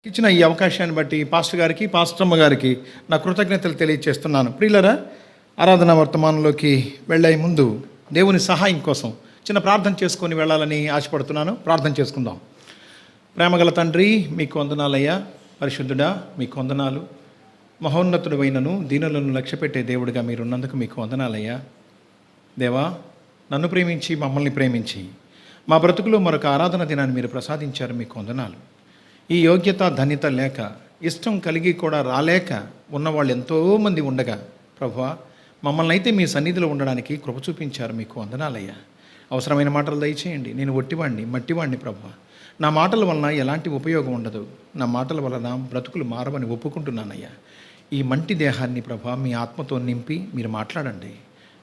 ఇచ్చిన ఈ అవకాశాన్ని బట్టి పాస్టర్ గారికి, పాస్టమ్మ గారికి నా కృతజ్ఞతలు తెలియజేస్తున్నాను. ప్రియులరా, ఆరాధన వర్తమానంలోకి వెళ్ళే ముందు దేవుని సహాయం కోసం చిన్న ప్రార్థన చేసుకొని వెళ్ళాలని ఆశపడుతున్నాను. ప్రార్థన చేసుకుందాం. ప్రేమగల తండ్రి, మీకు వందనాలయ్యా. పరిశుద్ధుడా, మీకు వందనాలు. మహోన్నతుడు అయినను దీనులను లక్ష్యపెట్టే దేవుడిగా మీరున్నందుకు మీకు వందనాలయ్యా. దేవా, నన్ను ప్రేమించి మమ్మల్ని ప్రేమించి మా బ్రతుకులో మరొక ఆరాధన దినాన్ని మీరు ప్రసాదించారు. మీకు వందనాలు. ఈ యోగ్యత ధన్యత లేక, ఇష్టం కలిగి కూడా రాలేక ఉన్నవాళ్ళు ఎంతోమంది ఉండగా ప్రభువా, మమ్మల్ని అయితే మీ సన్నిధిలో ఉండడానికి కృప చూపించారు. మీకు వందనాలయ్యా. అవసరమైన మాటలు దయచేయండి. నేను ఒట్టివాణ్ణి, మట్టివాణ్ణి ప్రభువా. నా మాటల వలన ఎలాంటి ఉపయోగం ఉండదు. నా మాటల వలన బ్రతుకులు మారవని ఒప్పుకుంటున్నానయ్యా. ఈ మంటి దేహాన్ని ప్రభువా మీ ఆత్మతో నింపి మీరు మాట్లాడండి.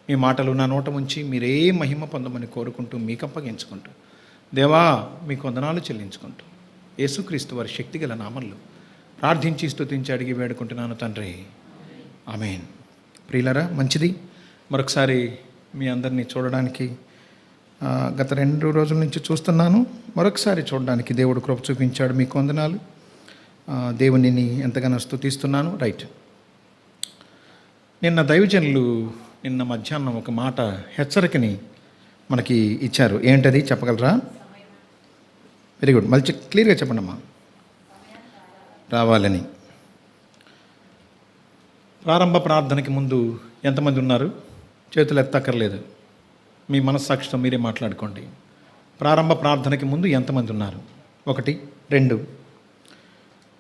మీ మాటలు నా నోట ఉంచి మీరే మహిమ పొందమని కోరుకుంటూ మీకు అప్పగించుకుంటూ దేవా మీకు వందనాలు చెల్లించుకుంటూ యేసుక్రీస్తు వారి శక్తిగల నామంలో ప్రార్థించి స్తుతించి అడిగి వేడుకుంటున్నాను తండ్రి, ఆమేన్. ప్రియులరా, మంచిది. మరొకసారి మీ అందరినీ చూడడానికి గత 2 రోజుల నుంచి చూస్తున్నాను. మరొకసారి చూడడానికి దేవుడు కృప చూపించాడు. మీకు వందనాలు. దేవునిని ఎంతగానో స్తుతిస్తున్నాను. రైట్, నిన్న దైవజనులు నిన్న మధ్యాహ్నం ఒక మాట హెచ్చరికని మనకి ఇచ్చారు. ఏంటది చెప్పగలరా? Very good. మళ్ళీ క్లియర్గా చెప్పండి అమ్మా. రావాలని. ప్రారంభ ప్రార్థనకి ముందు ఎంతమంది ఉన్నారు? చేతులు ఎత్తక్కర్లేదు. మీ మనస్సాక్షితో మీరే మాట్లాడుకోండి. ప్రారంభ ప్రార్థనకి ముందు ఎంతమంది ఉన్నారు? 1, 2.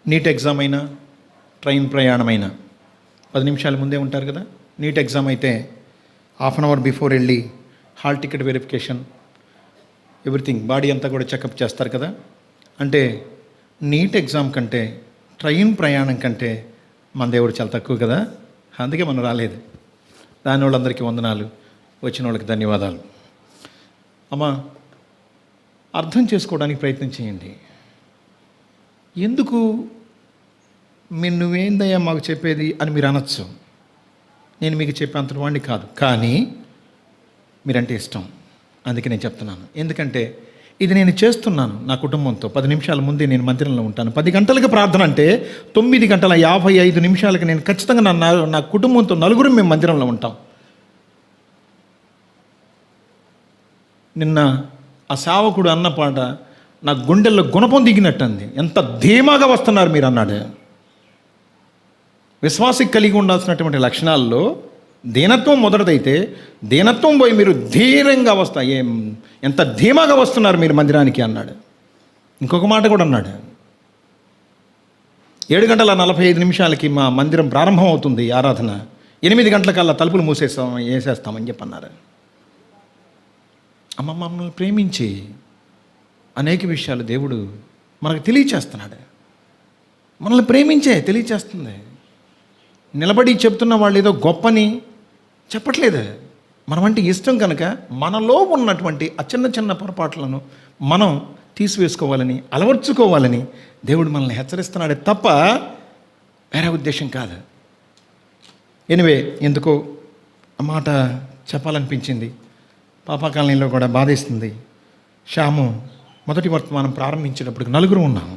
నీట్ ఎగ్జామ్ అయినా, ట్రైన్ ప్రయాణమైనా 10 నిమిషాల ముందే ఉంటారు కదా. నీట్ ఎగ్జామ్ అయితే హాఫ్ అన్ అవర్ బిఫోర్ వెళ్ళి hall ticket verification, everything, body అంతా కూడా చెకప్ చేస్తారు కదా. అంటే నీట్ ఎగ్జామ్ కంటే, ట్రైన్ ప్రయాణం కంటే మన దేవుడు చాలా తక్కువ కదా. అందుకే మనం రాలేదు. రాని వాళ్ళందరికీ వందనాలు, వచ్చిన వాళ్ళకి ధన్యవాదాలు. అమ్మా, అర్థం చేసుకోవడానికి ప్రయత్నం చేయండి. ఎందుకు నువ్వేందయ్యా మాకు చెప్పేది అని మీరు అనొచ్చు. నేను మీకు చెప్పే అంతటి వాడిని కాదు, కానీ మీరంటే ఇష్టం, అందుకే నేను చెప్తున్నాను. ఎందుకంటే ఇది నేను చేస్తున్నాను నా కుటుంబంతో. 10 నిమిషాల ముందే నేను మందిరంలో ఉంటాను. 10 గంటలకు ప్రార్థన అంటే 9:55 నేను ఖచ్చితంగా నా కుటుంబంతో నలుగురు మేము మందిరంలో ఉంటాం. నిన్న ఆ సేవకుడు అన్న పాట నా గుండెల్లో గుణపం దిగినట్టు అంది. ఎంత ధీమాగా వస్తున్నారు మీరు అన్నాడు. విశ్వాసికి కలిగి ఉండాల్సినటువంటి లక్షణాల్లో దీనత్వం మొదటిదైతే, దీనత్వం పోయి మీరు ధీరంగా వస్తాయి. ఎంత ధీమాగా వస్తున్నారు మీరు మందిరానికి అన్నాడు. ఇంకొక మాట కూడా అన్నాడు, 7:45 మా మందిరం ప్రారంభం అవుతుంది ఆరాధన, 8 గంటలకల్లా తలుపులు వేసేస్తామని చెప్పి అన్నారు. అమ్మ, మమ్మల్ని ప్రేమించి అనేక విషయాలు దేవుడు మనకు తెలియచేస్తున్నాడు. మనల్ని ప్రేమించే తెలియచేస్తుంది. నిలబడి చెప్తున్న వాళ్ళు ఏదో గొప్పని చెప్పట్లేదు. మనమంటే ఇష్టం కనుక మనలో ఉన్నటువంటి ఆ చిన్న చిన్న పొరపాట్లను మనం తీసివేసుకోవాలని, అలవర్చుకోవాలని దేవుడు మనల్ని హెచ్చరిస్తున్నాడే తప్ప వేరే ఉద్దేశం కాదు. ఎనివే, ఎందుకో ఆ మాట చెప్పాలనిపించింది. పాపకాలనీలో కూడా బాధేస్తుంది. శ్యాము మొదటి వర్తమానం ప్రారంభించేటప్పుడు 4 ఉన్నాం.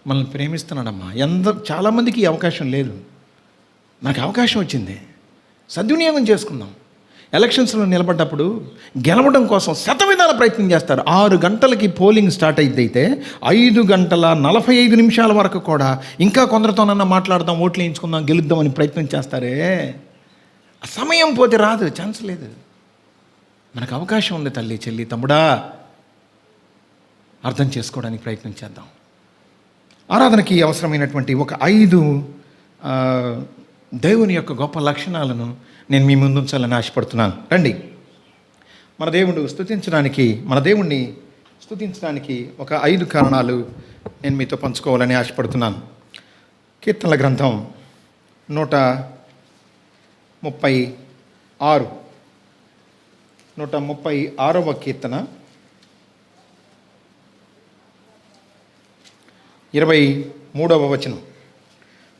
మనల్ని ప్రేమిస్తున్నాడమ్మా. చాలామందికి ఈ అవకాశం లేదు. నాకు అవకాశం వచ్చింది, సద్వినియోగం చేసుకుందాం. ఎలక్షన్స్లో నిలబడ్డప్పుడు గెలవడం కోసం శతవిధాల ప్రయత్నం చేస్తారు. 6 గంటలకి పోలింగ్ స్టార్ట్ అయితే 5:45 వరకు కూడా ఇంకా కొందరితోనన్నా మాట్లాడదాం, ఓట్లు వేయించుకుందాం, గెలుద్దామని ప్రయత్నం చేస్తారే. సమయం పోతే రాదు, ఛాన్స్ లేదు. మనకు అవకాశం ఉంది. తల్లి, చెల్లి, తమ్ముడా, అర్థం చేసుకోవడానికి ప్రయత్నం చేద్దాం. ఆరాధనకి అవసరమైనటువంటి ఒక 5 దేవుని యొక్క గొప్ప లక్షణాలను నేను మీ ముందు ఉంచాలని ఆశపడుతున్నాను. రండి, మన దేవుణ్ణి స్తుతించడానికి ఒక 5 కారణాలు నేను మీతో పంచుకోవాలని ఆశపడుతున్నాను. కీర్తనల గ్రంథం 136వ కీర్తన 23వ వచనం.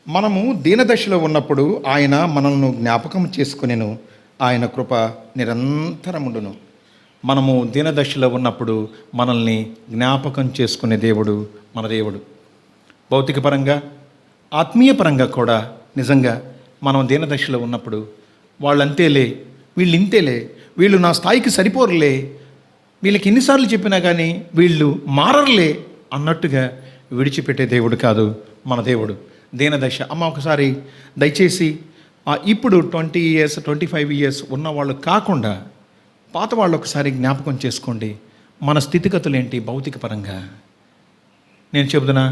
మనము దీనదశలో ఉన్నప్పుడు ఆయన మనల్ని జ్ఞాపకం చేసుకునేను, ఆయన కృప నిరంతరముండును. మనము దీనదశలో ఉన్నప్పుడు మనల్ని జ్ఞాపకం చేసుకునే దేవుడు మన దేవుడు. భౌతిక పరంగా, ఆత్మీయ పరంగా కూడా నిజంగా మనం దీనదశలో ఉన్నప్పుడు వాళ్ళు అంతేలే, వీళ్ళు ఇంతేలే, వీళ్ళు నా స్థాయికి సరిపోరులే, వీళ్ళకి ఎన్నిసార్లు చెప్పినా కానీ వీళ్ళు మారర్లే అన్నట్టుగా విడిచిపెట్టే దేవుడు కాదు మన దేవుడు. దీనదశ అమ్మ ఒకసారి దయచేసి ఇప్పుడు 20 years 25 years ఉన్నవాళ్ళు కాకుండా పాత వాళ్ళు ఒకసారి జ్ఞాపకం చేసుకోండి. మన స్థితిగతులు ఏంటి భౌతిక పరంగా. నేను చెబుతున్నా,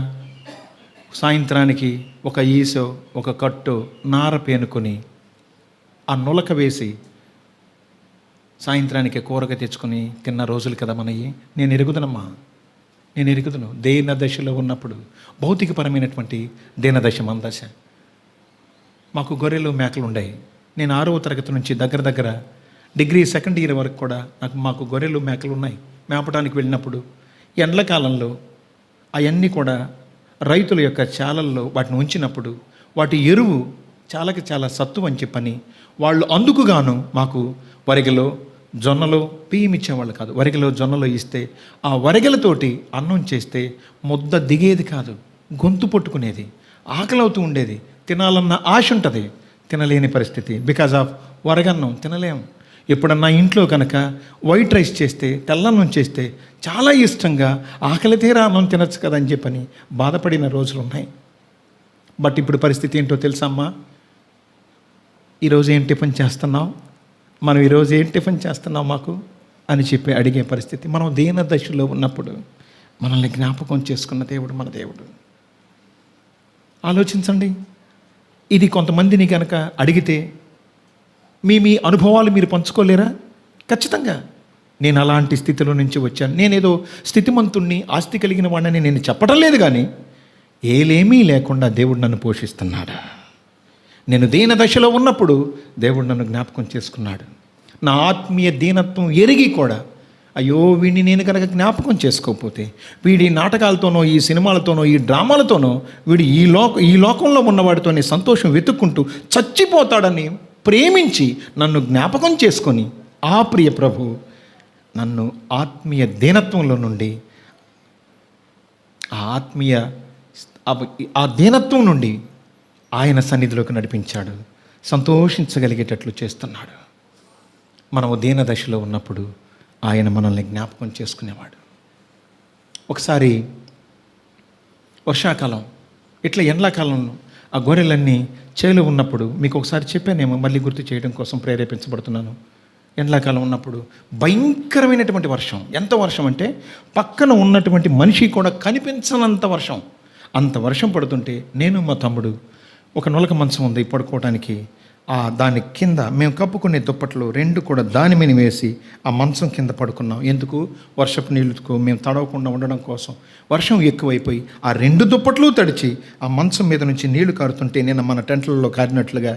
సాయంత్రానికి ఒక ఈసో ఒక కట్టు నార పేనుకొని ఆ నులక వేసి సాయంత్రానికి కూరగా తెచ్చుకొని తిన్న రోజులు కదా మనయ్యి. నేను ఎరుగుదనమ్మా, నేను ఎరుగుదను. దీనదశలో ఉన్నప్పుడు భౌతికపరమైనటువంటి దీనదశ మన దశ. మాకు గొర్రెలు మేకలు ఉండేవి. నేను 6వ తరగతి నుంచి దగ్గర డిగ్రీ 2nd year వరకు కూడా మాకు గొర్రెలు మేకలు ఉన్నాయి. మేపడానికి వెళ్ళినప్పుడు ఎండ్లకాలంలో అవన్నీ కూడా రైతుల యొక్క చాలల్లో వాటిని ఉంచినప్పుడు వాటి ఎరువు చాలా సత్తు అని చెప్పని వాళ్ళు అందుకుగాను మాకు వరిగలో జొన్నలో బియ్యం ఇచ్చేవాళ్ళు కాదు. వరిగలో జొన్నలో ఇస్తే ఆ వరిగలతోటి అన్నం చేస్తే ముద్ద దిగేది కాదు, గొంతు పట్టుకునేది, ఆకలవుతూ ఉండేది. తినాలన్న ఆశ ఉంటుంది, తినలేని పరిస్థితి. బికాజ్ ఆఫ్ వరగన్నం తినలేం. ఎప్పుడన్నా ఇంట్లో కనుక వైట్ రైస్ చేస్తే, తెల్లన్నం చేస్తే చాలా ఇష్టంగా ఆకలి తీరా అన్నం తినచ్చు కదా అని చెప్పని బాధపడిన రోజులు ఉన్నాయి. బట్ ఇప్పుడు పరిస్థితి ఏంటో తెలుసమ్మా? ఈరోజు ఏం టిఫిన్ చేస్తున్నావు, మనం ఈరోజు ఏం టిఫిన్ చేస్తున్నావు మాకు అని చెప్పి అడిగే పరిస్థితి. మనం దీన దశలో ఉన్నప్పుడు మనల్ని జ్ఞాపకం చేసుకున్న దేవుడు మన దేవుడు. ఆలోచించండి. ఇది కొంతమందిని కనుక అడిగితే మీ అనుభవాలు మీరు పంచుకోలేరా? ఖచ్చితంగా. నేను అలాంటి స్థితిలో నుంచి వచ్చాను. నేనేదో స్థితిమంతుణ్ణి, ఆస్తి కలిగిన వాడిని నేను చెప్పడం లేదు, కానీ ఏలేమీ లేకుండా దేవుడు నన్ను పోషిస్తున్నాడు. నేను దీన దశలో ఉన్నప్పుడు దేవుడు నన్ను జ్ఞాపకం చేసుకున్నాడు. నా ఆత్మీయ దీనత్వం ఎరిగి కూడా, అయ్యో వీడిని నేను కనుక జ్ఞాపకం చేసుకోకపోతే, వీడి నాటకాలతోనో, ఈ సినిమాలతోనో, ఈ డ్రామాలతోనో, వీడు ఈ లోకంలో ఉన్నవాడితోనే సంతోషం వెతుక్కుంటూ చచ్చిపోతాడని ప్రేమించి నన్ను జ్ఞాపకం చేసుకొని ఆ ప్రియ ప్రభు నన్ను ఆత్మీయ దీనత్వంలో నుండి, ఆ దీనత్వం నుండి ఆయన సన్నిధిలోకి నడిపించాడు. సంతోషించగలిగేటట్లు చేస్తున్నాడు. మనము దీన దశలో ఉన్నప్పుడు ఆయన మనల్ని జ్ఞాపకం చేసుకునేవాడు. ఒకసారి వర్షాకాలం ఇట్లా ఎండాకాలంలో ఆ గొర్రెలన్నీ చేలు ఉన్నప్పుడు, మీకు ఒకసారి చెప్పానేమో, మళ్ళీ గుర్తు చేయడం కోసం ప్రేరేపించబడుతున్నాను. ఎండాకాలం ఉన్నప్పుడు భయంకరమైనటువంటి వర్షం. ఎంత వర్షం అంటే పక్కన ఉన్నటువంటి మనిషి కూడా కనిపించనంత వర్షం. అంత వర్షం పడుతుంటే నేను మా తమ్ముడు, ఒక నులక మంచం ఉంది పడుకోవడానికి, దాని కింద మేము కప్పుకునే దుప్పట్లు 2 కూడా దాని మీద వేసి ఆ మంచం కింద పడుకున్నాం. ఎందుకు? వర్షపు నీళ్ళకు మేము తడవకుండా ఉండడం కోసం. వర్షం ఎక్కువైపోయి ఆ 2 దుప్పట్లు తడిచి ఆ మంచం మీద నుంచి నీళ్లు కారుతుంటే నేను మన టెంట్లలో కారినట్లుగా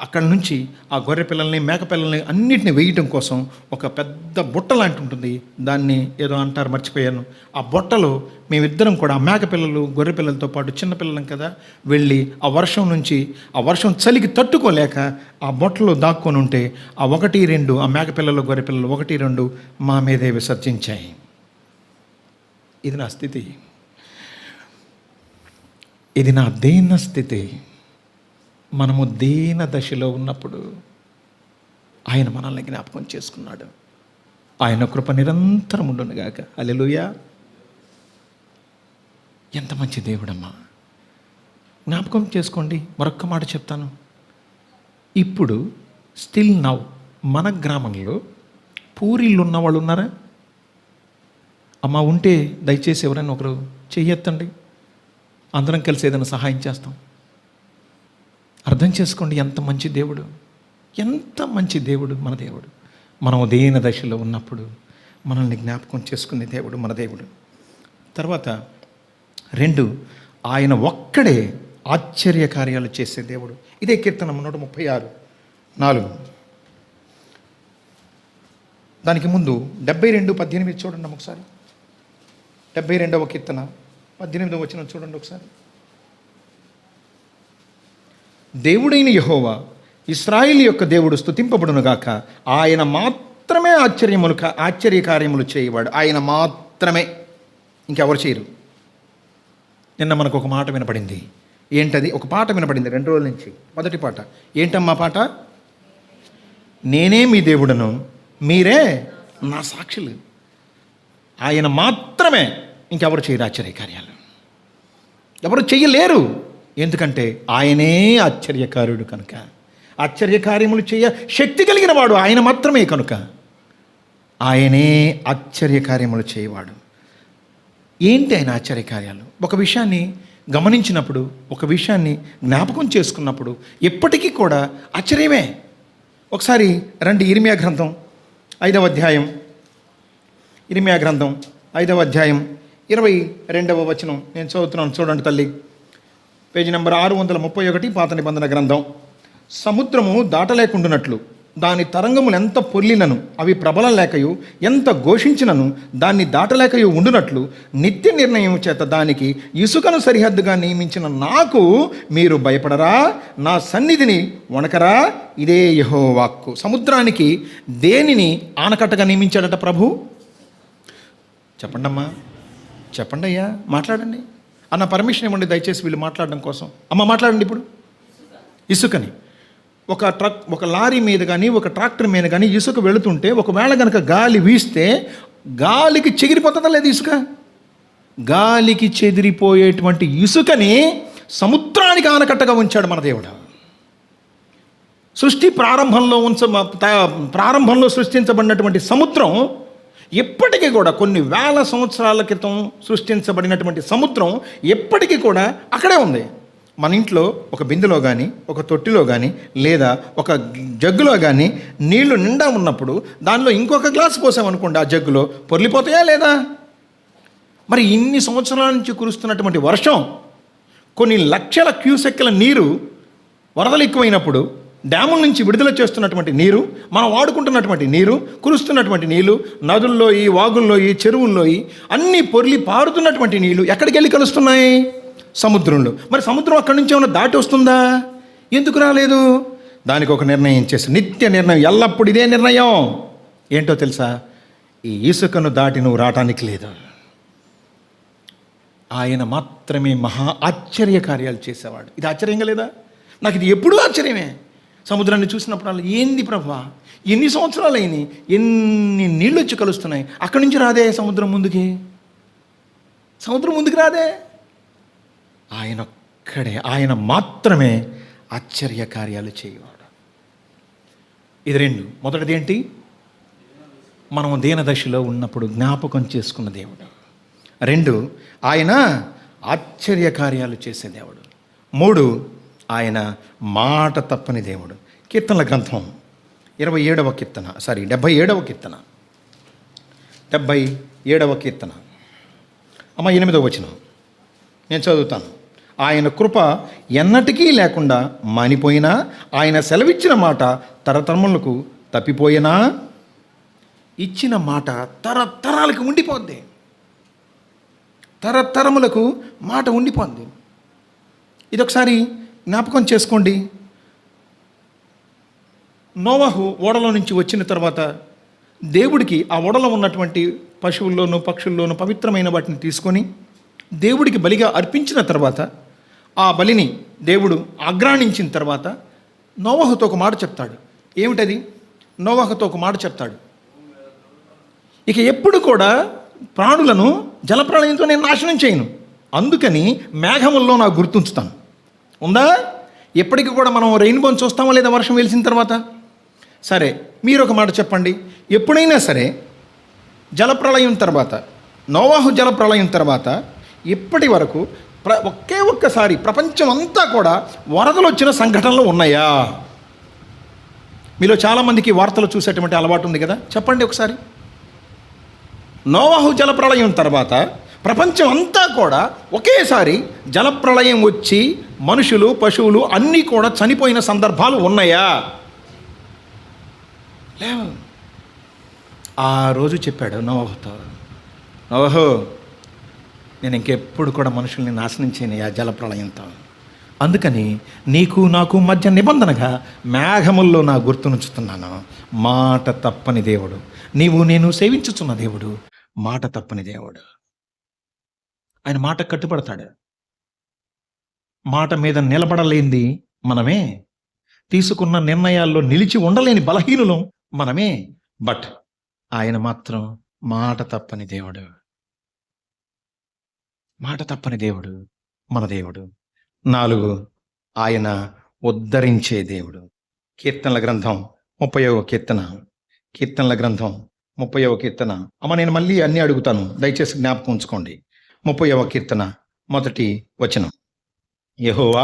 అక్కడి నుంచి ఆ గొర్రె పిల్లల్ని, మేక పిల్లల్ని అన్నిటిని వేయటం కోసం ఒక పెద్ద బుట్ట లాంటి ఉంటుంది, దాన్ని ఏదో అంటారు మర్చిపోయాను. ఆ బుట్టలో మేమిద్దరం కూడా, ఆ మేక పిల్లలు గొర్రె పిల్లలతో పాటు చిన్న పిల్లలం కదా, వెళ్ళి ఆ వర్షం చలికి తట్టుకోలేక ఆ బొట్టలో దాక్కొని ఉంటే ఆ 1, 2 ఆ మేక పిల్లలు గొర్రె పిల్లలు 1, 2 మా మీదే విసర్జించాయి. ఇది నా స్థితి, ఇది నా దీన స్థితి. మనము దీన దశలో ఉన్నప్పుడు ఆయన మనల్ని జ్ఞాపకం చేసుకున్నాడు. ఆయన కృప నిరంతరం ఉండునుగాక. హల్లెలూయా. ఎంత మంచి దేవుడమ్మా. జ్ఞాపకం చేసుకోండి. మరొక్క మాట చెప్తాను. ఇప్పుడు స్టిల్ నౌ మన గ్రామంలో పూరీళ్ళు ఉన్న వాళ్ళు ఉన్నారా? అమ్మా ఉంటే దయచేసి ఎవరైనా ఒకరు చెయ్యెత్తండి. అందరం కలిసి ఏదైనా సహాయం చేస్తాం. అర్థం చేసుకోండి ఎంత మంచి దేవుడు, ఎంత మంచి దేవుడు మన దేవుడు. మనం దీన దశలో ఉన్నప్పుడు మనల్ని జ్ఞాపకం చేసుకునే దేవుడు మన దేవుడు. తర్వాత 2, ఆయన ఒక్కడే ఆశ్చర్య కార్యాలు చేసే దేవుడు. ఇదే కీర్తన 136:4. దానికి ముందు 72:18 చూడండి ఒకసారి. 72వ కీర్తన 18వ వచనం చూడండి ఒకసారి. దేవుడైన యెహోవా ఇశ్రాయేలు యొక్క దేవుడు స్తుతింపబడునుగాక. ఆయన మాత్రమే ఆశ్చర్యకార్యములు చేయవాడు. ఆయన మాత్రమే, ఇంకెవరు చేయరు. నిన్న మనకు ఒక మాట వినపడింది. ఏంటది? ఒక పాట వినపడింది 2 రోజుల నుంచి. మొదటి పాట ఏంటమ్మా పాట? నేనే మీ దేవుడను, మీరే నా సాక్షులు. ఆయన మాత్రమే, ఇంకెవరు చేయరు ఆశ్చర్యకార్యాలు. ఎవరు చెయ్యలేరు. ఎందుకంటే ఆయనే ఆశ్చర్యకారుడు కనుక. ఆశ్చర్యకార్యములు చేయ శక్తి కలిగిన వాడు ఆయన మాత్రమే కనుక ఆయనే ఆశ్చర్యకార్యములు చేయవాడు. ఏంటి ఆయన ఆశ్చర్యకార్యాలు? ఒక విషయాన్ని గమనించినప్పుడు, ఒక విషయాన్ని జ్ఞాపకం చేసుకున్నప్పుడు ఎప్పటికీ కూడా ఆశ్చర్యమే. ఒకసారి రండి, ఇర్మియా గ్రంథం 5వ అధ్యాయం, ఇర్మియా గ్రంథం 5వ అధ్యాయం 22వ వచనం నేను చదువుతున్నాను. చూడండి తల్లి, పేజీ నెంబర్ 631, పాత నిబంధన గ్రంథం. సముద్రము దాటలేకుండానట్లు దాని తరంగములు ఎంత పొర్లినను అవి ప్రబలం లేకయు, ఎంత ఘోషించినను దాన్ని దాటలేకయు ఉండునట్లు నిత్య నిర్ణయం చేత దానికి ఇసుకను సరిహద్దుగా నియమించిన నాకు మీరు భయపడరా? నా సన్నిధిని వణకరా? ఇదే యెహోవా వాక్కు. సముద్రానికి దేనిని ఆనకట్టగా నియమించాడట ప్రభు? చెప్పండమ్మా, చెప్పండి అయ్యా, మాట్లాడండి అన్న. పర్మిషన్ ఇవ్వండి దయచేసి వీళ్ళు మాట్లాడడం కోసం. అమ్మ మాట్లాడండి ఇప్పుడు. ఇసుకని ఒక లారీ మీద కానీ ఒక ట్రాక్టర్ మీద కానీ ఇసుక వెళుతుంటే ఒకవేళ కనుక గాలి వీస్తే గాలికి చెదిరిపోతుందా లేదు? ఇసుక గాలికి చెదిరిపోయేటువంటి ఇసుకని సముద్రానికి ఆనకట్టగా ఉంచాడు మన దేవుడు. సృష్టి ప్రారంభంలో సృష్టించబడినటువంటి సముద్రం ఎప్పటికీ కూడా, కొన్ని వేల సంవత్సరాల క్రితం సృష్టించబడినటువంటి సముద్రం ఎప్పటికీ కూడా అక్కడే ఉంది. మన ఇంట్లో ఒక బిందెలో కానీ, ఒక తొట్టిలో కానీ, లేదా ఒక జగ్గులో కానీ నీళ్లు నిండా ఉన్నప్పుడు దానిలో ఇంకొక గ్లాస్ పోసామనుకోండి, ఆ జగ్గులో పొర్లిపోతాయా లేదా? మరి ఇన్ని సంవత్సరాల నుంచి కురుస్తున్నటువంటి వర్షం, కొన్ని లక్షల క్యూసెక్కుల నీరు, వరదలు ఎక్కువైనప్పుడు డ్యాముల నుంచి విడుదల చేస్తున్నటువంటి నీరు, మనం వాడుకుంటున్నటువంటి నీరు, కురుస్తున్నటువంటి నీళ్ళు, నదుల్లో, ఈ వాగుల్లో, ఈ చెరువుల్లో అన్నీ పొర్లి పారుతున్నటువంటి నీళ్ళు ఎక్కడికి వెళ్ళి కలుస్తున్నాయి? సముద్రంలో. మరి సముద్రం అక్కడి నుంచి ఏమైనా దాటి వస్తుందా? ఎందుకు రాలేదు? దానికి ఒక నిర్ణయం చేసి, నిత్య నిర్ణయం, ఎల్లప్పుడు ఇదే నిర్ణయం. ఏంటో తెలుసా? ఈ ఇసుకను దాటి నువ్వు రావటానికి లేదు. ఆయన మాత్రమే మహా ఆశ్చర్య కార్యాలు చేసేవాడు. ఇది ఆశ్చర్యంగా లేదా? నాకు ఇది ఎప్పుడూ ఆశ్చర్యమే. సముద్రాన్ని చూసినప్పుడు ఏంది ప్రభా, ఎన్ని సంవత్సరాలు అయినాయి, ఎన్ని నీళ్ళు వచ్చి కలుస్తున్నాయి, అక్కడి నుంచి రాదే సముద్రం ముందుకి? సముద్రం ముందుకు రాదే? ఆయన ఒక్కడే, ఆయన మాత్రమే ఆశ్చర్య కార్యాలు చేయవాడు. ఇది 2. మొదటిది ఏంటి? మనం దీనదశలో ఉన్నప్పుడు జ్ఞాపకం చేసుకున్న దేవుడు. 2, ఆయన ఆశ్చర్య కార్యాలు చేసే దేవుడు. 3, ఆయన మాట తప్పని దేవుడు. కీర్తనల గ్రంథం 77వ కీర్తన, 77వ కీర్తన, 77వ కీర్తన అమ్మ 8వ వచనం నేను చదువుతాను. ఆయన కృప ఎన్నటికీ లేకుండా మానిపోయినా, ఆయన సెలవిచ్చిన మాట తరతరములకు తప్పిపోయినా, ఇచ్చిన మాట తరతరాలకు ఉండిపోద్ది. తరతరములకు మాట ఉండిపోద్ది. ఇదొకసారి జ్ఞాపకం చేసుకోండి. నోవహు ఓడలో నుంచి వచ్చిన తర్వాత దేవుడికి ఆ ఓడలో ఉన్నటువంటి పశువుల్లోనూ పక్షుల్లోనూ పవిత్రమైన వాటిని తీసుకొని దేవుడికి బలిగా అర్పించిన తర్వాత, ఆ బలిని దేవుడు ఆగ్రాణించిన తర్వాత నోవహుతో ఒక మాట చెప్తాడు. ఏమిటది? నోవహుతో ఒక మాట చెప్తాడు, ఇక ఎప్పుడు కూడా ప్రాణులను జలప్రళయంతో నేను నాశనం చేయను, అందుకని మేఘముల్లో నాకు గుర్తుంచుతాను. ఉందా? ఎప్పటికీ కూడా మనం రెయిన్బోని చూస్తామా లేదా వర్షం వెలిసిన తర్వాత? సరే, మీరు ఒక మాట చెప్పండి. ఎప్పుడైనా సరే జలప్రళయం తర్వాత, నోవాహు జలప్రళయం తర్వాత ఇప్పటి వరకు ఒక్కసారి ప్రపంచం అంతా కూడా వరదలు వచ్చిన సంఘటనలు ఉన్నాయా? మీలో చాలామందికి వార్తలు చూసేటువంటి అలవాటు ఉంది కదా, చెప్పండి ఒకసారి. నోవాహు జలప్రళయం తర్వాత ప్రపంచం అంతా కూడా ఒకేసారి జలప్రళయం వచ్చి మనుషులు పశువులు అన్నీ కూడా చనిపోయిన సందర్భాలు ఉన్నాయా? లేవు. ఆ రోజు చెప్పాడు నోవహుతో, నోవహు, నేను ఇంకెప్పుడు కూడా మనుషుల్ని నాశనం చేయను ఆ జలప్రళయంతో. అందుకని నీకు నాకు మధ్య నిబంధనగా మేఘముల్లో నా గుర్తునుంచుతున్నాను. మాట తప్పని దేవుడు, నీవు నేను సేవించుచున్న దేవుడు మాట తప్పని దేవుడు. ఆయన మాట కట్టుబడతాడు. మాట మీద నిలబడలేంది మనమే, తీసుకున్న నిర్ణయాల్లో నిలిచి ఉండలేని బలహీనులం మనమే. బట్ ఆయన మాత్రం మాట తప్పని దేవుడు. మాట తప్పని దేవుడు మన దేవుడు. 4, ఆయన ఉద్ధరించే దేవుడు. కీర్తనల గ్రంథం 30వ కీర్తన. కీర్తనల గ్రంథం 30వ కీర్తన. అమ్మ, నేను మళ్ళీ అన్నీ అడుగుతాను, దయచేసి జ్ఞాపకం ఉంచుకోండి. 30వ కీర్తన 1వ వచనం. యెహోవా,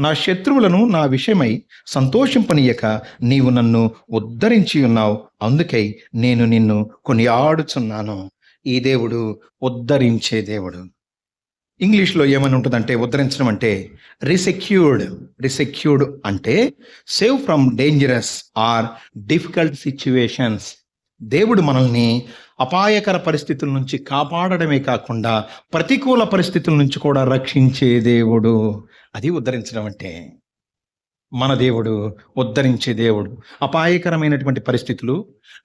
నా శత్రువులను నా విషయమై సంతోషింపనీయక నీవు నన్ను ఉద్ధరించి ఉన్నావు, అందుకై నేను నిన్ను కొనియాడుచున్నాను. ఈ దేవుడు ఉద్ధరించే దేవుడు. ఇంగ్లీష్లో ఏమని ఉంటుందంటే, ఉద్ధరించడం అంటే రిసెక్యూర్డ్ అంటే save from dangerous or difficult situations. దేవుడు మనల్ని అపాయకర పరిస్థితుల నుంచి కాపాడడమే కాకుండా ప్రతికూల పరిస్థితుల నుంచి కూడా రక్షించే దేవుడు. అది ఉద్ధరించడం అంటే. మన దేవుడు ఉద్ధరించే దేవుడు. అపాయకరమైనటువంటి పరిస్థితులు,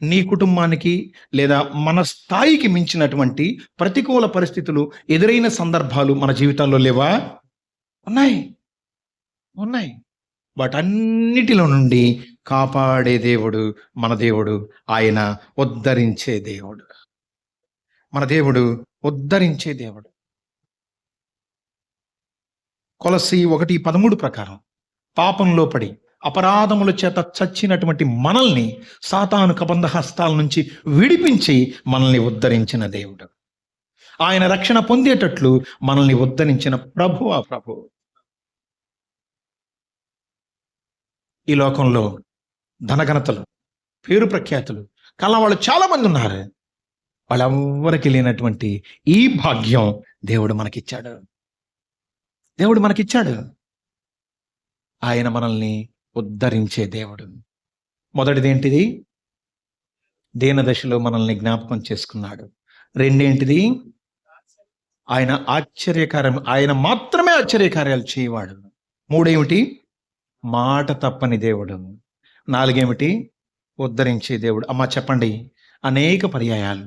నీ కుటుంబానికి లేదా మన స్థాయికి మించినటువంటి ప్రతికూల పరిస్థితులు ఎదురైన సందర్భాలు మన జీవితాల్లో లేవా? ఉన్నాయి. వాటన్నిటిలో నుండి కాపాడే దేవుడు మన దేవుడు. ఆయన ఉద్ధరించే దేవుడు. మన దేవుడు ఉద్ధరించే దేవుడు. కొలస్సీ 1:13 ప్రకారం పాపంలో పడి అపరాధముల చేత చచ్చినటువంటి మనల్ని సాతాను కబంధ హస్తాల నుంచి విడిపించి మనల్ని ఉద్ధరించిన దేవుడు. ఆయన రక్షణ పొందేటట్లు మనల్ని ఉద్ధరించిన ప్రభు. ఆ ప్రభు. ఈ లోకంలో ధనఘనతలు, పేరు ప్రఖ్యాతులు కలవాళ్ళు చాలా మంది ఉన్నారు. వాళ్ళెవ్వరికి లేనటువంటి ఈ భాగ్యం దేవుడు మనకిచ్చాడు. ఆయన మనల్ని ఉద్ధరించే దేవుడు. మొదటిది ఏంటిది? దీనదశలో మనల్ని జ్ఞాపకం చేసుకున్నాడు. రెండేంటిది? ఆయన మాత్రమే ఆశ్చర్యకార్యాలు చేయవాడు. మూడేమిటి? మాట తప్పని దేవుడు. 4 ఉద్ధరించే దేవుడు. అమ్మా చెప్పండి, అనేక పర్యాయాలు,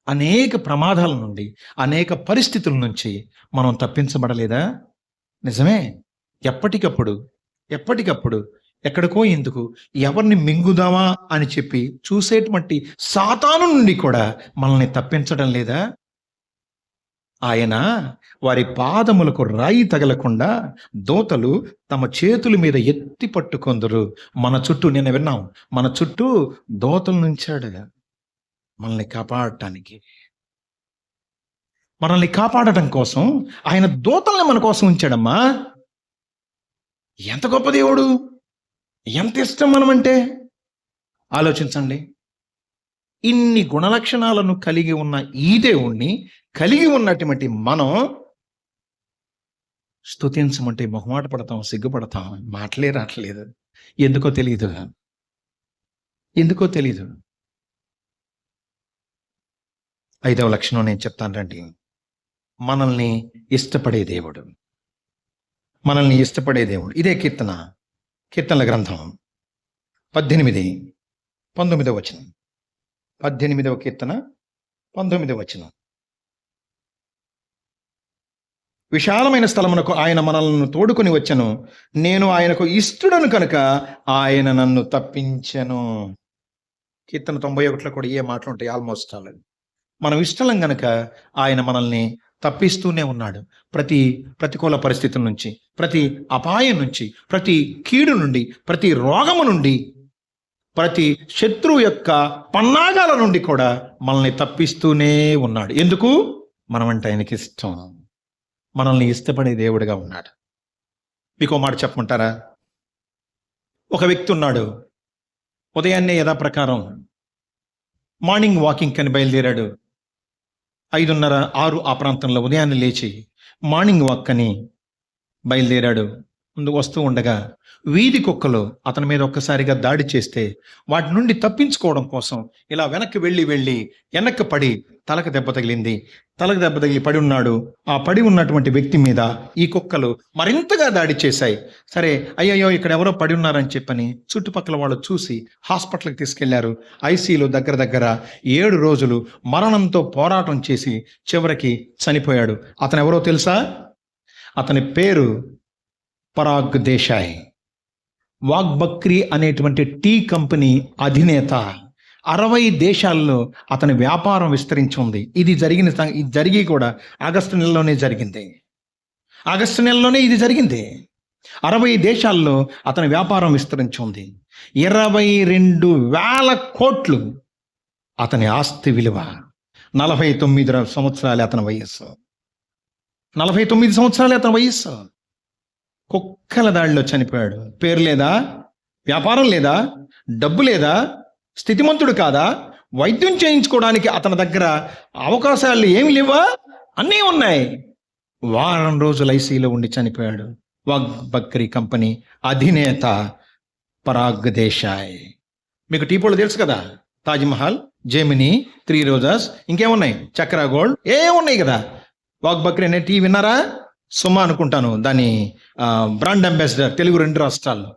అనేక ప్రమాదాల నుండి, అనేక పరిస్థితుల నుంచి మనం తప్పించబడలేదా? నిజమే. ఎప్పటికప్పుడు ఎక్కడికో ఎందుకు, ఎవరిని మింగుదామా అని చెప్పి చూసేటువంటి సాతాను నుండి కూడా మనల్ని తప్పించడం లేదా? ఆయన వారి పాదములకు రాయి తగలకుండా దూతలు తమ చేతుల మీద ఎత్తి పట్టుకొందరు. మన చుట్టూ, నేను విన్నాం, మన చుట్టూ దూతలు నుంచాడు మనల్ని కాపాడటానికి. మనల్ని కాపాడటం కోసం ఆయన దూతల్ని మన కోసం ఉంచాడమ్మా. ఎంత గొప్ప దేవుడు, ఎంత ఇష్టం మనమంటే. ఆలోచించండి. ఇన్ని గుణలక్షణాలను కలిగి ఉన్న ఈ దేవుణ్ణి కలిగి ఉన్నటువంటి మనం స్తుతించమంటే మొహమాట పడతాం, సిగ్గుపడతాం, మాటలే రావట్లేదు. ఎందుకో తెలియదు. 5వ లక్షణం నేను చెప్తాను రండి. మనల్ని ఇష్టపడే దేవుడు. ఇదే కీర్తనల గ్రంథం 18:19 వచనం. 18వ కీర్తన 19వ వచనం. విశాలమైన స్థలమునకు ఆయన మనల్ని తోడుకొని వచ్చెను, నేను ఆయనకు ఇష్టడను కనుక ఆయన నన్ను తప్పించెను. కీర్తన 91లో కూడా ఏ మాటలు ఉంటాయి? Almost all. మనం ఇష్టలం గనక ఆయన మనల్ని తప్పిస్తూనే ఉన్నాడు. ప్రతి ప్రతికూల పరిస్థితుల నుంచి, ప్రతి అపాయం నుంచి, ప్రతి కీడు నుండి, ప్రతి రోగము నుండి, ప్రతి శత్రువు యొక్క పన్నాగాల నుండి కూడా మనల్ని తప్పిస్తూనే ఉన్నాడు. ఎందుకు? మనమంటే ఆయనకి ఇష్టం. మనల్ని ఇష్టపడే దేవుడిగా ఉన్నాడు. మీకు మాట చెప్పమంటారా? ఒక వ్యక్తి ఉన్నాడు. ఉదయాన్నే యథాప్రకారం మార్నింగ్ వాకింగ్ అని బయలుదేరాడు. 5:30, 6 ఆ ప్రాంతంలో ఉదయాన్నే లేచి మార్నింగ్ వాక్ అని బయలుదేరాడు. ముందుకు వస్తూ ఉండగా వీధి కుక్కలు అతని మీద ఒక్కసారిగా దాడి చేస్తే వాటి నుండి తప్పించుకోవడం కోసం ఇలా వెనక్కి వెళ్ళి వెనక్కి పడి తలకు దెబ్బ తగిలింది. తలకు దెబ్బ తగిలి పడి ఉన్నాడు. ఆ పడి ఉన్నటువంటి వ్యక్తి మీద ఈ కుక్కలు మరింతగా దాడి చేశాయి. సరే, అయ్యయ్యో ఇక్కడ ఎవరో పడి ఉన్నారని చెప్పని చుట్టుపక్కల వాళ్ళు చూసి హాస్పిటల్కి తీసుకెళ్లారు. ఐసీలో దగ్గర 7 రోజులు మరణంతో పోరాటం చేసి చివరికి చనిపోయాడు. అతను ఎవరో తెలుసా? అతని పేరు పరాగ్ దేశాయ్. వాగ్ బక్రీ అనేటువంటి టీ కంపెనీ అధినేత. 60 దేశాల్లో అతని వ్యాపారం విస్తరించి ఉంది. ఇది జరిగి కూడా ఆగస్టు నెలలోనే జరిగింది. ఆగస్టు నెలలోనే ఇది జరిగింది. 60 దేశాల్లో అతని వ్యాపారం విస్తరించి ఉంది. 22,000 కోట్లు అతని ఆస్తి విలువ. 49 సంవత్సరాలే అతని వయస్సు. 49 సంవత్సరాలే అతని వయస్సు. కుక్కల దాడిలో చనిపోయాడు. పేరు లేదా, వ్యాపారం లేదా, డబ్బు లేదా, స్థితిమంతుడు కాదా, వైద్యం చేయించుకోవడానికి అతని దగ్గర అవకాశాలు ఏమి లేవా? అన్నీ ఉన్నాయి. వారం రోజులు ఐసీలో ఉండి చనిపోయాడు. వాగ్ బక్రీ కంపెనీ అధినేత పరాగ్ దేశాయ్. మీకు టీ పొళ్ళు తెలుసు కదా, తాజ్మహల్, జెమినీ, 3 రోజెస్, ఇంకేమున్నాయి, చక్రా గోల్డ్, ఉన్నాయి కదా. వాగ్ బక్రీ అనే టీ విన్నారా? సుమా అనుకుంటాను దాని బ్రాండ్ అంబాసిడర్, తెలుగు 2 రాష్ట్రాల్లో.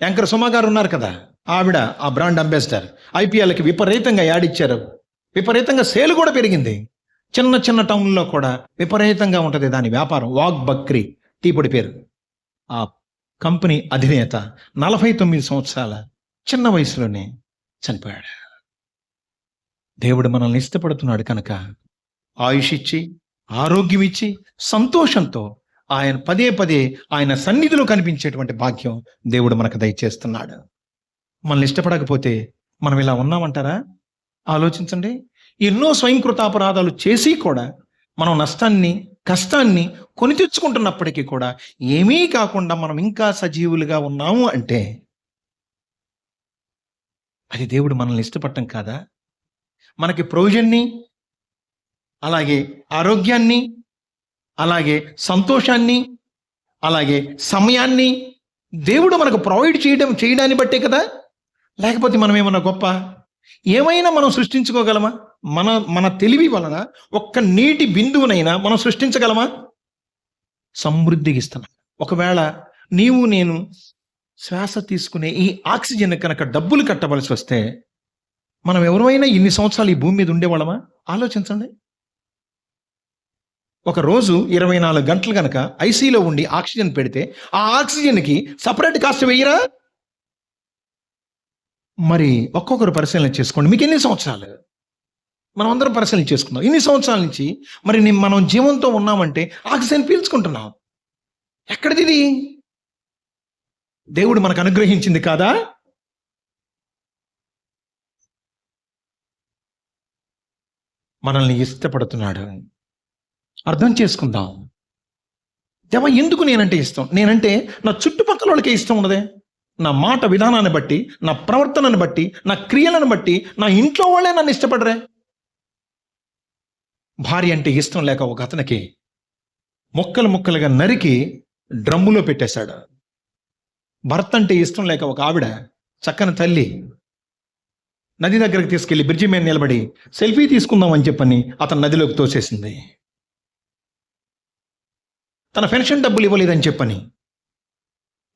యాంకర్ సుమా గారు ఉన్నారు కదా, ఆవిడ ఆ బ్రాండ్ అంబాసిడర్. ఐపీఎల్కి విపరీతంగా యాడ్ ఇచ్చారు. విపరీతంగా సేల్ కూడా పెరిగింది. చిన్న టౌన్లో కూడా విపరీతంగా ఉంటుంది దాని వ్యాపారం. వాగ్ బక్రీ టీ పొడి పేరు. ఆ కంపెనీ అధినేత 49 సంవత్సరాల చిన్న వయసులోనే చనిపోయాడు. దేవుడు మనల్ని ఇష్టపడుతున్నాడు కనుక ఆయుష్ ఇచ్చి, ఆరోగ్యం ఇచ్చి, సంతోషంతో ఆయన పదే ఆయన సన్నిధిలో కనిపించేటువంటి భాగ్యం దేవుడు మనకు దయచేస్తున్నాడు. మనల్ని ఇష్టపడకపోతే మనం ఇలా ఉన్నామంటారా? ఆలోచించండి. ఎన్నో స్వయంకృతాపరాధాలు చేసి కూడా మనం నష్టాన్ని, కష్టాన్ని కొని తెచ్చుకుంటున్నప్పటికీ కూడా ఏమీ కాకుండా మనం ఇంకా సజీవులుగా ఉన్నాము అంటే అది దేవుడు మనల్ని ఇష్టపడటం కాదా? మనకి ప్రొవిజన్ని, అలాగే ఆరోగ్యాన్ని, అలాగే సంతోషాన్ని, అలాగే సమయాన్ని దేవుడు మనకు ప్రొవైడ్ చేయడాన్ని బట్టే కదా. లేకపోతే మనం ఏమన్నా గొప్ప ఏమైనా మనం సృష్టించుకోగలమా? మన తెలివి వలన ఒక్క నీటి బిందువునైనా మనం సృష్టించగలమా? సమృద్ధిగా ఇస్తున్నాం. ఒకవేళ నీవు నేను శ్వాస తీసుకునే ఈ ఆక్సిజన్ కనుక డబ్బులు కట్టవలసి వస్తే మనం ఎవరైనా ఇన్ని సంవత్సరాలు ఈ భూమి మీద ఉండేవాళ్ళమా? ఆలోచించండి. ఒక రోజు 24 గంటలు కనుక ఐసీలో ఉండి ఆక్సిజన్ పెడితే ఆ ఆక్సిజన్కి సపరేట్ కాస్ట్ వెయ్యరా? మరి ఒక్కొక్కరు పరిశీలన చేసుకోండి. మీకు ఎన్ని సంవత్సరాలు? మనం అందరం పరిశీలన చేసుకుందాం. ఇన్ని సంవత్సరాల నుంచి మరి మనం జీవంతో ఉన్నామంటే ఆక్సిజన్ పీల్చుకుంటున్నాం. ఎక్కడిది ఇది? దేవుడు మనకు అనుగ్రహించింది కాదా? మనల్ని ఇష్టపడుతున్నాడు. అర్థం చేసుకుందాం. దేవా, ఎందుకు నేనంటే ఇష్టం? నేనంటే నా చుట్టుపక్కల వాళ్ళకే ఇష్టం ఉన్నదే. నా మాట విధానాన్ని బట్టి, నా ప్రవర్తనను బట్టి, నా క్రియలను బట్టి నా ఇంట్లో వాళ్ళే నన్ను ఇష్టపడరే. భార్య అంటే ఇష్టం లేక ఒక అతనికి ముక్కలుగా నరికి డ్రమ్ములో పెట్టేశాడు. భర్త అంటే ఇష్టం లేక ఒక ఆవిడ, చక్కని తల్లి, నది దగ్గరికి తీసుకెళ్లి బ్రిడ్జి మీద నిలబడి సెల్ఫీ తీసుకుందాం అని చెప్పని అతను నదిలోకి తోసేసింది. తన పెన్షన్ డబ్బులు ఇవ్వలేదని చెప్పని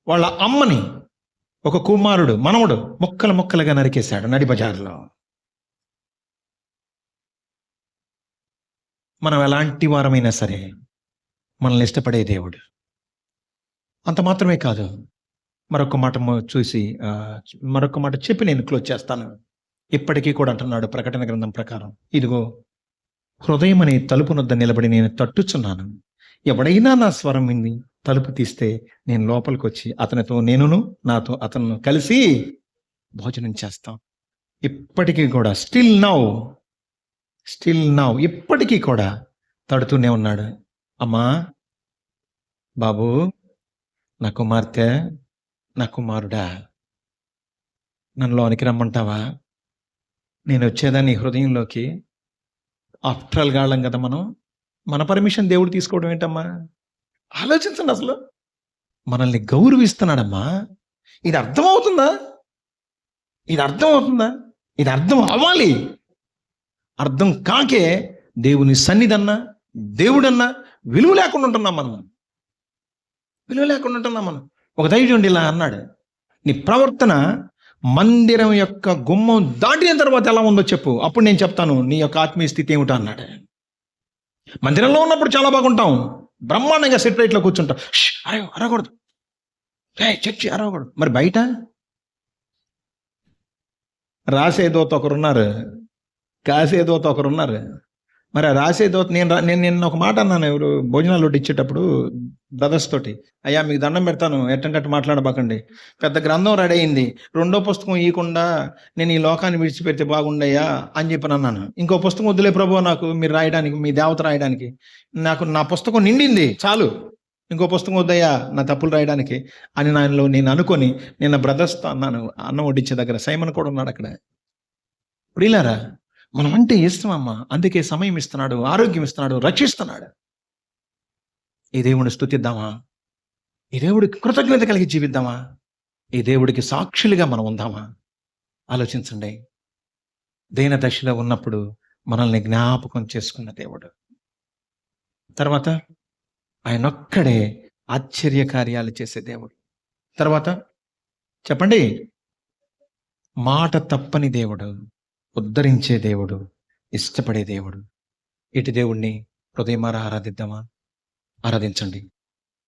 వాళ్ళ అమ్మని ఒక కుమారుడు, మనవడు ముక్కలుగా నరికేశాడు నడి బజార్లో. మనం ఎలాంటి వారమైనా సరే మనల్ని ఇష్టపడే దేవుడు. అంత మాత్రమే కాదు, మరొక మాట చెప్పి నేను క్లోజ్ చేస్తాను. ఇప్పటికీ కూడా అంటున్నాడు ప్రకటన గ్రంథం ప్రకారం, ఇదిగో హృదయం అనే తలుపు నొద్ద నిలబడి నేను తట్టుచున్నాను. ఎవడైనా నా స్వరం విని తలుపు తీస్తే నేను లోపలికి వచ్చి అతనితో, నాతో అతను కలిసి భోజనం చేస్తాం. ఇప్పటికీ కూడా స్టిల్ నౌ ఇప్పటికీ కూడా తడుతూనే ఉన్నాడు. అమ్మా, బాబు, నా కుమార్తె, నా కుమారుడా, నన్ను లోనికి రమ్మంటావా? నేను వచ్చేదాన్ని హృదయంలోకి. ఆఫ్టర్ ఆల్ గాళ్ళం కదా మనం. మన పర్మిషన్ దేవుడు తీసుకోవడం ఏంటమ్మా? ఆలోచించండి. అసలు మనల్ని గౌరవిస్తున్నాడమ్మా. ఇది అర్థమవుతుందా? ఇది అర్థమవుతుందా? ఇది అర్థం అవ్వాలి. అర్థం కాకే దేవుని సన్నిధన్నా దేవుడన్నా విలువ లేకుండా ఉంటున్నాం మనం. విలువ లేకుండా ఉంటున్నాం మనం. ఒక దైవజనుడు ఇలా అన్నాడు, నీ ప్రవర్తన మందిరం యొక్క గుమ్మం దాటిన తర్వాత ఎలా ఉందో చెప్పు, అప్పుడు నేను చెప్తాను నీ యొక్క ఆత్మీయ స్థితి ఏమిటో అన్నాడు. మందిరంలో ఉన్నప్పుడు చాలా బాగుంటాం, బ్రహ్మాండంగా సెట్ రైట్లో కూర్చుంటాం. అరే అరగకూడదు, చర్చి అరవకూడదు. మరి బయట రాసేదోత ఒకరున్నారు, కాసేదోత ఒకరున్నారు. మరి ఆ రాసేదోత నేను నిన్న ఒక మాట అన్నాను, ఎవరు భోజనాలు ఇచ్చేటప్పుడు బ్రదర్స్ తోటి, అయ్యా మీకు దండం పెడతాను, ఎట్టంటట్టు మాట్లాడబాకండి, పెద్ద గ్రంథం రెడీ అయింది, రెండో పుస్తకం ఇవ్వకుండా నేను ఈ లోకాన్ని విడిచిపెడితే బాగుండయ్యా అని చెప్పి అన్నాను. ఇంకో పుస్తకం వద్దులే ప్రభు, నాకు మీరు రాయడానికి, మీ దేవత రాయడానికి, నాకు నా పుస్తకం నిండింది చాలు, ఇంకో పుస్తకం వద్దయ్యా నా తప్పులు రాయడానికి అని నేను అనుకొని నిన్న బ్రదర్స్తో అన్నాను. అన్నం వడ్డించే దగ్గర సైమన్ కూడా ఉన్నాడు అక్కడ. ప్రియులారా, మనం అంటే ఇష్టమమ్మా, అందుకే సమయం ఇస్తున్నాడు, ఆరోగ్యం ఇస్తున్నాడు, రక్షిస్తున్నాడు. ఈ దేవుడిని స్తుతిద్దామా? ఈ దేవుడికి కృతజ్ఞత కలిగి జీవిద్దామా? ఈ దేవుడికి సాక్షులుగా మనం ఉందామా? ఆలోచించండి. దేన దశలో ఉన్నప్పుడు మనల్ని జ్ఞాపకం చేసుకున్న దేవుడు. తర్వాత ఆయనొక్కడే ఆశ్చర్య కార్యాలు చేసే దేవుడు. తర్వాత చెప్పండి, మాట తప్పని దేవుడు, ఉద్ధరించే దేవుడు, ఇష్టపడే దేవుడు. ఇటు దేవుణ్ణి హృదయమారా ఆరాధిద్దామా? ఆరాధించండి.